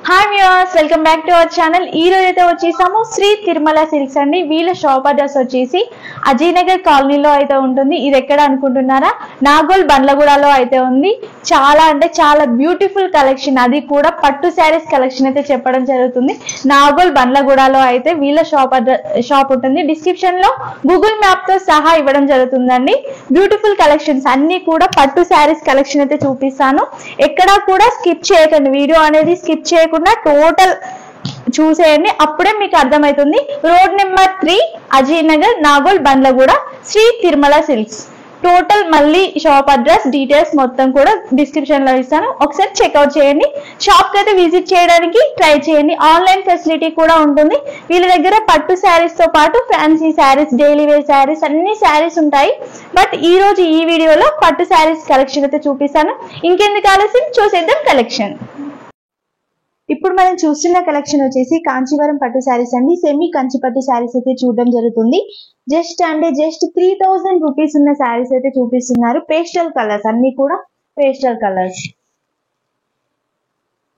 Hi viewers, welcome back to our channel. ఈ రోజు అయితే వచ్చేసాము శ్రీ తిరుమల సిల్క్స్ అండి. వీళ్ళ షాప్ అడ్రస్ వచ్చేసి అజయనగర్ కాలనీలో అయితే ఉంటుంది. ఇది ఎక్కడ అనుకుంటున్నారా? నాగోల్ బండ్లగూడలో అయితే ఉంది. చాలా అంటే చాలా బ్యూటిఫుల్ కలెక్షన్, అది కూడా పట్టు శారీస్ కలెక్షన్ అయితే చెప్పడం జరుగుతుంది. నాగోల్ బండ్లగూడలో అయితే వీళ్ళ షాప్ ఉంటుంది. డిస్క్రిప్షన్ లో గూగుల్ మ్యాప్ తో సహా ఇవ్వడం జరుగుతుందండి. బ్యూటిఫుల్ కలెక్షన్స్ అన్ని కూడా పట్టు శారీస్ కలెక్షన్ అయితే చూపిస్తాను. ఎక్కడా కూడా స్కిప్ చేయకండి, వీడియో అనేది స్కిప్ చేయకుండా టోటల్ చూసేయండి, అప్పుడే మీకు అర్థమవుతుంది. Road number 3, Ajaynagar, Nagole Bandlaguda, Shri Tirumala Silks. Total మళ్ళీ షాప్ అడ్రస్ డీటెయిల్స్ మొత్తం కూడా డిస్క్రిప్షన్ లో ఇస్తాను, ఒకసారి చెక్అవుట్ చేయండి. షాప్ కి అయితే విజిట్ చేయడానికి ట్రై చేయండి. ఆన్లైన్ ఫెసిలిటీ కూడా ఉంటుంది. వీళ్ళ దగ్గర పట్టు శారీస్ తో పాటు fancy saris, daily wear saris, అన్ని శారీస్ ఉంటాయి. బట్ ఈ రోజు ఈ వీడియోలో పట్టు శారీస్ కలెక్షన్ అయితే చూపిస్తాను. ఇంకెందుకు ఆలస్యం, చూసేద్దాం కలెక్షన్. ఇప్పుడు మనం చూస్తున్న కలెక్షన్ వచ్చేసి కాంచీవరం పట్టు శారీస్ అండి. సెమీ కంచి పట్టు శారీస్ అయితే చూడడం జరుగుతుంది. జస్ట్ 3000 రూపీస్ ఉన్న శారీస్ అయితే చూపిస్తున్నారు. పేస్టల్ కలర్స్, అన్ని కూడా పేస్టల్ కలర్స్.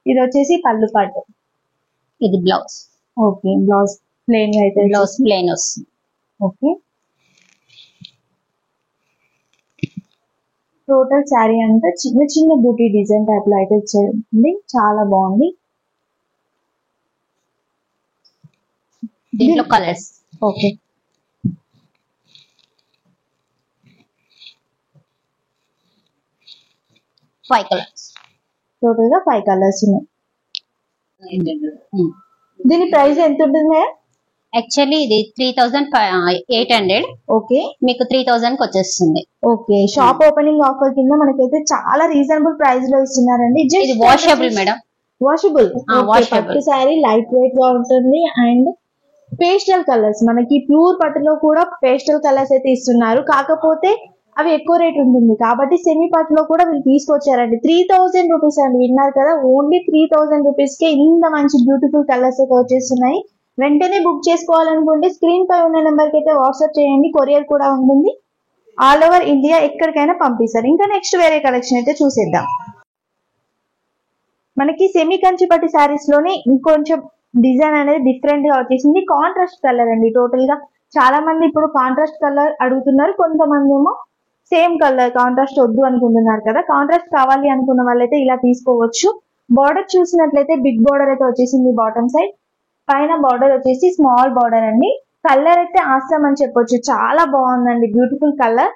ఇది వచ్చేసి పళ్ళు పాటు, ఇది బ్లౌజ్. ఓకే, బ్లౌజ్ ప్లెయిన్ అయితే బ్లౌజ్ ప్లెయిన్ వస్తుంది. ఓకే, టోటల్ శారీ అంతా చిన్న చిన్న బూటీ డిజైన్ టైప్ లో అయితే ఇచ్చేది, చాలా బాగుంది. దీంట్లో కలర్స్ ఓకే, 5 కలర్స్, టోటల్ గా 5 కలర్స్ ఉన్నాయి. దీని ప్రైస్ ఎంత ఉంటుంది? యాక్చువల్లీ ఇది 3800. ఓకే, మీకు 3000 కి వచ్చేస్తుంది. ఓకే. షాప్ ఓపెనింగ్ ఆఫర్ కింద మనకైతే చాలా రీజనబుల్ ప్రైస్ లో ఇస్తున్నారండి. ఇది వాషబుల్ మేడం, వాషబుల్. పట్టు శారీ లైట్ వెయిట్ గా ఉంటుంది. అండ్ పేస్టల్ కలర్స్, మనకి ప్యూర్ పట్టులో కూడా పేస్టల్ కలర్స్ అయితే ఇస్తున్నారు. కాకపోతే అవి ఎక్కువ రేట్ ఉంటుంది కాబట్టి సెమీ పట్టులో కూడా వీళ్ళు తీసుకొచ్చారండి. 3000 రూపీస్ అండి, విన్నారు కదా, ఓన్లీ 3000 రూపీస్ కే ఇంత మంచి బ్యూటిఫుల్ కలర్స్ అయితే వచ్చేస్తున్నాయి. వెంటనే బుక్ చేసుకోవాలనుకుంటే స్క్రీన్ పై ఉన్న నెంబర్ కి అయితే వాట్సాప్ చేయండి. కొరియర్ కూడా ఉంటుంది. ఆల్ ఓవర్ ఇండియా ఎక్కడికైనా పంపిస్తారు. ఇంకా నెక్స్ట్ వేరే కలెక్షన్ అయితే చూసేద్దాం. మనకి సెమీ కంచి పట్టు శారీస్ లోనే ఇంకొంచెం డిజైన్ అనేది డిఫరెంట్ గా వచ్చేసింది. కాంట్రాస్ట్ కలర్ అండి. టోటల్ గా చాలా మంది ఇప్పుడు కాంట్రాస్ట్ కలర్ అడుగుతున్నారు. కొంతమంది ఏమో సేమ్ కలర్ కాంట్రాస్ట్ వద్దు అనుకుంటున్నారు కదా. కాంట్రాస్ట్ కావాలి అనుకున్న వాళ్ళైతే ఇలా తీసుకోవచ్చు. బార్డర్ చూసినట్లయితే బిగ్ బార్డర్ అయితే వచ్చేసింది బాటమ్ సైడ్. పైన బార్డర్ వచ్చేసి స్మాల్ బార్డర్ అండి. కలర్ అయితే ఆసమ్ అని చెప్పొచ్చు, చాలా బాగుందండి. Beautiful colour.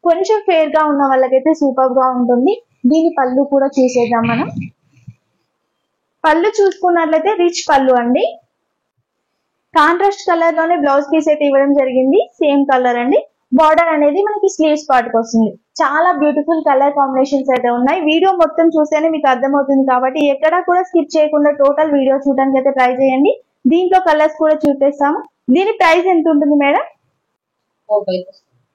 కొంచెం ఫేర్ గా ఉన్న వాళ్ళకైతే సూపర్ గా ఉంటుంది. దీని పళ్ళు కూడా చూసేద్దాం మనం. పళ్ళు చూసుకున్నట్లయితే రిచ్ పళ్ళు అండి. కాంట్రాస్ట్ కలర్ లోనే బ్లౌజ్ పీస్ అయితే ఇవ్వడం జరిగింది. సేమ్ కలర్ అండి. బార్డర్ అనేది మనకి స్లీవ్స్ పార్ట్కి వస్తుంది. చాలా బ్యూటిఫుల్ కలర్ కాంబినేషన్స్ అయితే ఉన్నాయి. వీడియో మొత్తం చూస్తేనే మీకు అర్థమవుతుంది కాబట్టి ఎక్కడా కూడా స్కిప్ చేయకుండా టోటల్ వీడియో చూడడానికి అయితే ట్రై చేయండి. దీంట్లో కలర్స్ కూడా చూపిస్తాము. దీని ప్రైస్ ఎంత ఉంటుంది మేడం?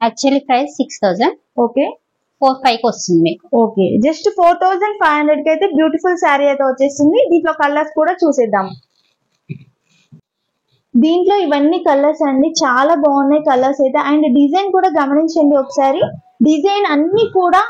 Actually price 6000. ఓకే, 45 కి వస్తుంది మీకు. ఓకే, జస్ట్ 4500 కి అయితే బ్యూటిఫుల్ శారీ అయితే వచ్చేస్తుంది. దీంట్లో కలర్స్ కూడా చూసేద్దాం. దీంట్లో ఇవన్నీ కలర్స్ అండి, చాలా బాగున్నాయి కలర్స్ అయితే. అండ్ డిజైన్ కూడా గమనించండి ఒకసారి. డిజైన్ అన్ని కూడా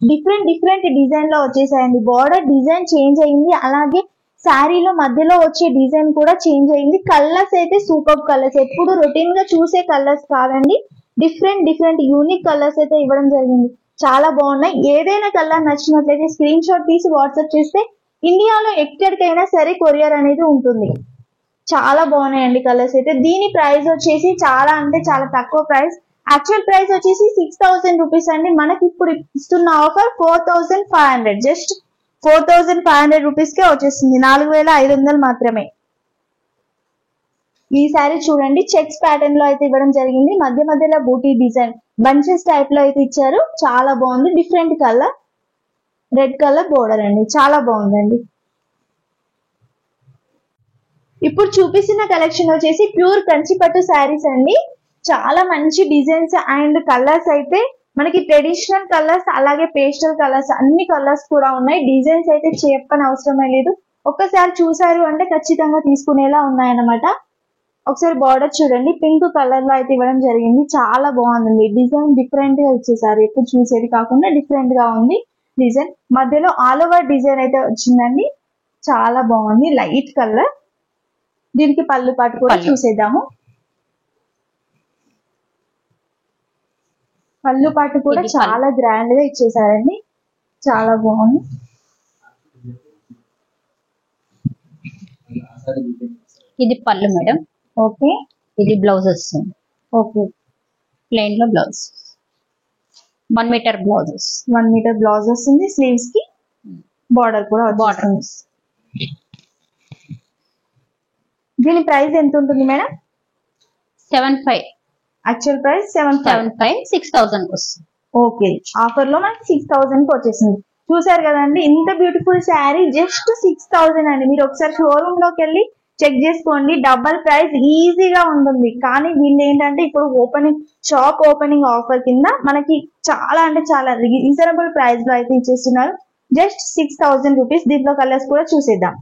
డిఫరెంట్ డిజైన్ లో వచ్చేసాయండి. బార్డర్ డిజైన్ చేంజ్ అయింది, అలాగే శారీలో మధ్యలో వచ్చే డిజైన్ కూడా చేంజ్ అయింది. కలర్స్ అయితే సూపర్ కలర్స్, ఎప్పుడు రొటీన్ గా చూసే కలర్స్ కాదండి. డిఫరెంట్ యూనిక్ కలర్స్ అయితే ఇవ్వడం జరిగింది. చాలా బాగున్నాయి. ఏదైనా కలర్ నచ్చినట్లయితే స్క్రీన్ షాట్ తీసి వాట్సాప్ చేస్తే ఇండియాలో ఎక్కడికైనా సరే కొరియర్ అనేది ఉంటుంది. చాలా బాగున్నాయండి కలర్స్ అయితే. దీని ప్రైస్ వచ్చేసి చాలా అంటే చాలా తక్కువ ప్రైస్. యాక్చువల్ ప్రైస్ వచ్చేసి 6000 రూపీస్ అండి. మనకి ఇప్పుడు ఇస్తున్న ఆఫర్ 4500. జస్ట్ 4500 రూపీస్ కే వచ్చేస్తుంది. 4500 మాత్రమే. ఈ శారీ చూడండి, చెక్స్ ప్యాటర్న్ లో అయితే ఇవ్వడం జరిగింది. మధ్యలో బూటీ డిజైన్ బంచెస్ టైప్ లో అయితే ఇచ్చారు. చాలా బాగుంది. Different colour, red colour border అండి, చాలా బాగుందండి. ఇప్పుడు చూపిస్తున్న కలెక్షన్ వచ్చేసి ప్యూర్ కంచి పట్టు శారీస్ అండి. చాలా మంచి డిజైన్స్ అండ్ కలర్స్ అయితే మనకి ట్రెడిషనల్ కలర్స్, అలాగే పేస్టల్ కలర్స్, అన్ని కలర్స్ కూడా ఉన్నాయి. డిజైన్స్ అయితే చెప్పని అవసరమే లేదు. ఒక్కసారి చూసారు అంటే ఖచ్చితంగా తీసుకునేలా ఉన్నాయన్నమాట. ఒకసారి బార్డర్ చూడండి, పింక్ కలర్ లో అయితే ఇవ్వడం జరిగింది. చాలా బాగుందండి. డిజైన్ డిఫరెంట్ గా ఇచ్చేసారు, ఎప్పుడు చూసేది కాకుండా డిఫరెంట్ గా ఉంది డిజైన్. మధ్యలో ఆల్ ఓవర్ డిజైన్ అయితే వచ్చిందండి. చాలా బాగుంది, లైట్ కలర్. దీనికి పళ్ళు పాటు కూడా చూసేద్దాము. పళ్ళు పాటు కూడా చాలా గ్రాండ్ గా ఇచ్చేసారండి, చాలా బాగుంది. ఇది పళ్ళు మేడం. ఓకే, ఇది బ్లౌజ్ వస్తుంది. ఓకే, ప్లెయిన్ లో blouse 1 metre blouses. 1 metre blouse వస్తుంది. స్లీవ్స్ కి బార్డర్ కూడా బార్డర్. దీని ప్రైస్ ఎంత ఉంటుంది మేడం? 75. యాక్చువల్ ప్రైస్ 75 6000 వస్తుంది. ఓకే, ఆఫర్ లో మనకి 6000 కి వచ్చేసింది. చూసారు కదండి, ఇంత బ్యూటిఫుల్ శారీ జస్ట్ 6000 అండి. మీరు ఒకసారి షోరూమ్ లోకి వెళ్ళి చెక్ చేసుకోండి, డబల్ ప్రైస్ ఈజీగా ఉంటుంది. కానీ వీళ్ళు ఏంటంటే ఇప్పుడు షాప్ ఓపెనింగ్ ఆఫర్ కింద మనకి చాలా అంటే చాలా రీజనబుల్ ప్రైస్ లో అయితే ఇచ్చేస్తున్నారు. Just 6000 rupees. దీంట్లో కలర్స్ కూడా చూసేద్దాం.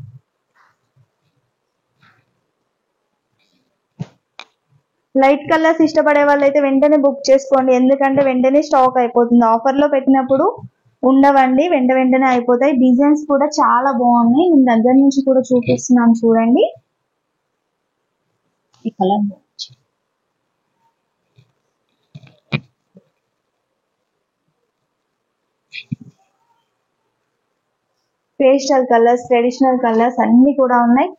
లైట్ కలర్స్ ఇష్టపడే వాళ్ళు అయితే వెంటనే బుక్ చేసుకోండి, ఎందుకంటే వెంటనే స్టాక్ అయిపోతుంది. ఆఫర్ లో పెట్టినప్పుడు ఉండవండి, వెంటనే అయిపోతాయి. డిజైన్స్ కూడా చాలా బాగున్నాయి, నేను దగ్గర నుంచి కూడా చూపిస్తున్నాను చూడండి. ఈ colour pastel colours, traditional colours అన్ని కూడా ఉన్నాయి.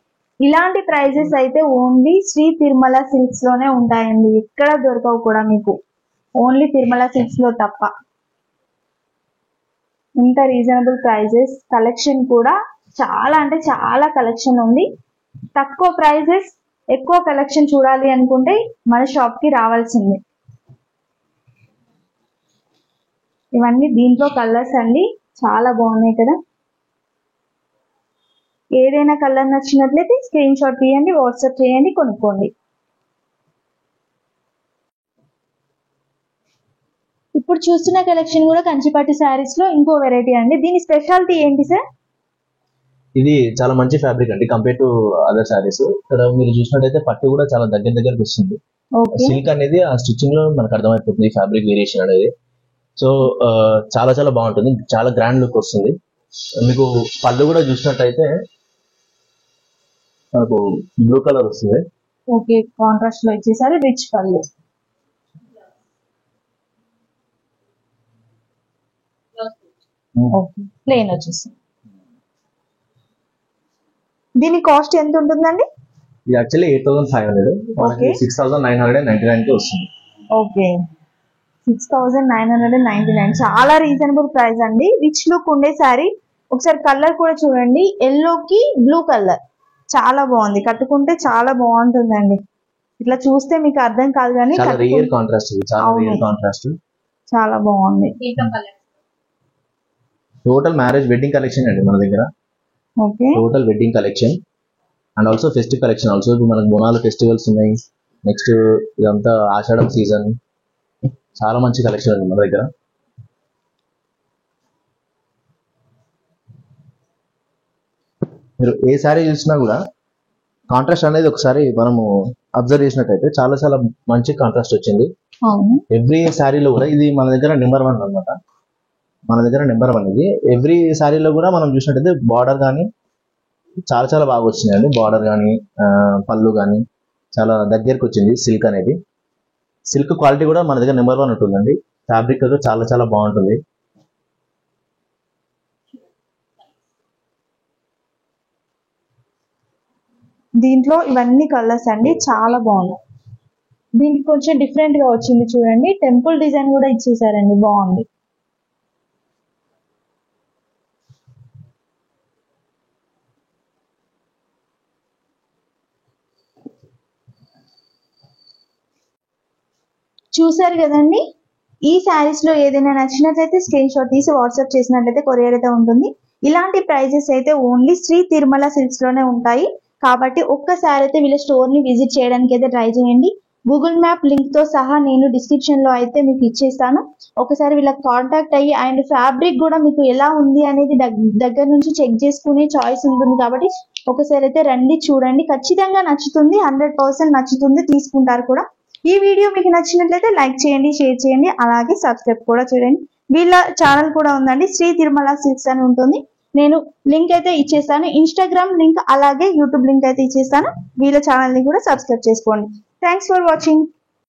ఇలాంటి ప్రైజెస్ అయితే ఓన్లీ శ్రీ తిరుమల సిల్క్స్ లోనే ఉంటాయండి, ఎక్కడ దొరకవు కూడా మీకు, ఓన్లీ తిరుమల సిల్క్స్ లో తప్ప. ఇంత రీజనబుల్ ప్రైజెస్, కలెక్షన్ కూడా చాలా అంటే చాలా కలెక్షన్ ఉంది. తక్కువ ప్రైజెస్ ఎక్కువ కలెక్షన్ చూడాలి అనుకుంటే మన షాప్ కి రావాల్సిందే. ఇవన్నీ దీంట్లో కలర్స్ అండి, చాలా బాగున్నాయి కదా. ఏదైనా కలర్ నచ్చినట్లయితే స్క్రీన్ షాట్ తీయండి, వాట్సాప్ చేయండి, కొనుక్కోండి. ఇప్పుడు చూస్తున్న కలెక్షన్ కూడా కంచిపట్టు శారీస్ లో ఇంకో వెరైటీ అండి. దీని స్పెషాలిటీ ఏంటి సార్? ఇది చాలా మంచి ఫ్యాబ్రిక్ అండి కంపేర్ టు అదర్ శారీస్. ఇక్కడ మీరు చూసినట్టయితే పట్టు కూడా చాలా దగ్గరికి వస్తుంది. సిల్క్ అనేది ఆ స్టిచ్చింగ్ లో మనకు అర్థమైపోతుంది ఫ్యాబ్రిక్ వేరియేషన్ అనేది. సో చాలా చాలా బాగుంటుంది, చాలా గ్రాండ్ లుక్ వస్తుంది. మీకు పళ్ళు కూడా చూసినట్టయితే మనకు బ్లూ కలర్ వస్తుంది. ఓకే, కాంట్రాస్ట్ లో ఇచ్చేసారు, రిచ్ పళ్ళు. ప్లేన్ వచ్చేసి. దీని కాస్ట్ ఎంత ఉంటుందండి? ఇది యాక్చువల్లీ 8500, మనకి 6999 కి వస్తుంది. ఓకే, 6999, చాలా రీజనబుల్ ప్రైస్ అండి. రిచ్ లుక్ ఉండే శారీ. ఒకసారి కలర్ కూడా చూడండి, ఎల్లో కి బ్లూ కలర్, చాలా బాగుంది. కట్టుకుంటే చాలా బాగుంటుందండి. ఇట్లా చూస్తే మీకు అర్థం కాదు కానీ చాలా బాగుంది. టోటల్ మ్యారేజ్ వెడ్డింగ్ కలెక్షన్ అండి మన దగ్గర. Okay, total wedding collection and also festive collection. Also మనకు బోనాలు ఫెస్టివల్స్ ఉన్నాయి. నెక్స్ట్ ఇదంతా ఆషాఢం సీజన్, చాలా మంచి కలెక్షన్ ఉంది మన దగ్గర. మీరు ఏ శారీ చూసినా కూడా కాంట్రాస్ట్ అనేది ఒకసారి మనము అబ్జర్వ్ చేసినట్టయితే చాలా చాలా మంచి కాంట్రాస్ట్ వచ్చింది. ఎవ్రీ శారీలో కూడా ఇది మన దగ్గర నెంబర్ 1 అనమాట. మన దగ్గర నెంబర్ 1 ఇది. ఎవ్రీ శారీలో కూడా మనం చూసినట్టయితే బార్డర్ కానీ చాలా చాలా బాగా వచ్చినాయండి. బార్డర్ కానీ పళ్ళు కానీ చాలా దగ్గరకు వచ్చింది. సిల్క్ అనేది, సిల్క్ క్వాలిటీ కూడా మన దగ్గర నెంబర్ 1 ఉంటుందండి. ఫ్యాబ్రిక్ అయితే చాలా చాలా బాగుంటుంది. దీంట్లో ఇవన్నీ కలర్స్ అండి, చాలా బాగుంది. దీనికి కొంచెం డిఫరెంట్ గా వచ్చింది చూడండి, టెంపుల్ డిజైన్ కూడా ఇచ్చేసారండి, బాగుంది. చూసారు కదండి, ఈ శారీస్ లో ఏదైనా నచ్చినట్లయితే స్క్రీన్ షాట్ తీసి వాట్సాప్ చేసినట్లయితే కొరియర్ అయితే ఉంటుంది. ఇలాంటి ప్రైజెస్ అయితే ఓన్లీ శ్రీ తిరుమల సిల్క్స్ లోనే ఉంటాయి. కాబట్టి ఒక్కసారి అయితే వీళ్ళ స్టోర్ ని విజిట్ చేయడానికి అయితే ట్రై చేయండి. గూగుల్ మ్యాప్ లింక్ తో సహా నేను డిస్క్రిప్షన్ లో అయితే మీకు ఇచ్చేస్తాను. ఒకసారి వీళ్ళకి కాంటాక్ట్ అయ్యి అండ్ ఫ్యాబ్రిక్ కూడా మీకు ఎలా ఉంది అనేది దగ్గర నుంచి చెక్ చేసుకునే చాయిస్ ఉంటుంది. కాబట్టి ఒకసారి అయితే రండి, చూడండి, ఖచ్చితంగా నచ్చుతుంది, 100% నచ్చుతుంది, తీసుకుంటారు కూడా. ఈ వీడియో మీకు నచ్చినట్లయితే లైక్ చేయండి, షేర్ చేయండి, అలాగే సబ్స్క్రైబ్ కూడా చేయండి. వీళ్ళ ఛానల్ కూడా ఉందండి, శ్రీ తిరుమల సిల్క్స్ అని ఉంటుంది. నేను లింక్ అయితే ఇచ్చేస్తాను. ఇన్స్టాగ్రామ్ లింక్ అలాగే యూట్యూబ్ లింక్ అయితే ఇచ్చేస్తాను. వీళ్ళ ఛానల్ ని కూడా సబ్స్క్రైబ్ చేసుకోండి. Thanks for watching.